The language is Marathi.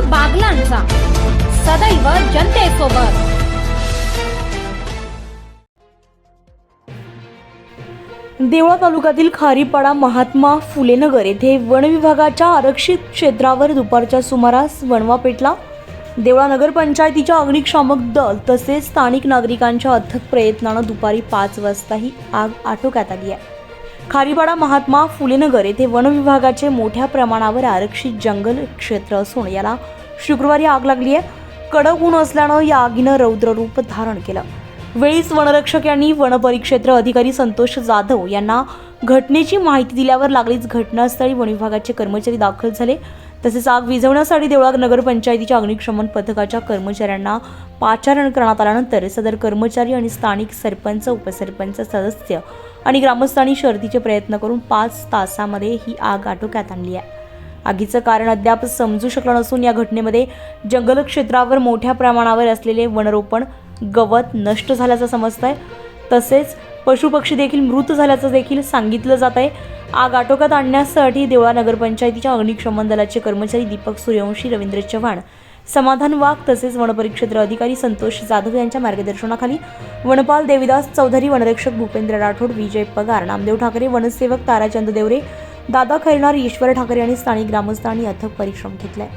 बागलांचा सदैव जनतेसोबत। देवळा तालुक्यातील खारीपाडा महात्मा फुले नगर येथे वन विभागाच्या आरक्षित क्षेत्रावर दुपारच्या सुमारास वणवा पेटला। देवळा नगरपंचायतीच्या अग्निशामक दल तसेच स्थानिक नागरिकांच्या अथक प्रयत्नाने दुपारी 5 वाजता ही आग आटोक्यात आली आहे। खारीपाडा महात्मा फुले नगर येथे वन विभागाचे मोठ्या प्रमाणावर आरक्षित जंगल क्षेत्र असून याला शुक्रवारी आग लागली आहे। कडक ऊन असल्याने या आगीनं रौद्र रूप धारण केलं। वेळीच वनरक्षक यांनी वनपरिक्षेत्र अधिकारी संतोष जाधव यांना घटनेची माहिती दिल्यावर लागलीच घटनास्थळी वन विभागाचे कर्मचारी दाखल झाले। तसेच आग विझवण्यासाठी देवळा नगरपंचायतीच्या अग्निशमन पथकाच्या कर्मचाऱ्यांना पाचारण करण्यात आल्यानंतर सदर कर्मचारी आणि स्थानिक सरपंच, उपसरपंच, सदस्य आणि ग्रामस्थांनी शर्थीचे प्रयत्न करून 5 तासांमध्ये ही आग आटोक्यात आणली आहे। आगीचं कारण अद्याप समजू शकलं नसून या घटनेमध्ये जंगल क्षेत्रावर मोठ्या प्रमाणावर असलेले वनरोपण गवत नष्ट झाल्याचं समजतंय। तसेच पशुपक्षी देखील मृत झाल्याचं देखील सांगितलं जात आहे। आग आटोक्यात आणण्यासाठी देवळा नगरपंचायतीच्या अग्निशमन दलाचे कर्मचारी दीपक सूर्यवंशी, रवींद्र चव्हाण, समाधान वाघ तसेच वनपरिक्षेत्र अधिकारी संतोष जाधव यांच्या मार्गदर्शनाखाली वनपाल देविदास चौधरी, वनरक्षक भूपेंद्र राठोड, विजय पगार, नामदेव ठाकरे, वनसेवक ताराचंद देवरे, दादा खैरनार, ईश्वर ठाकरे आणि स्थानिक ग्रामस्थांनी अथक परिश्रम घेतलाय।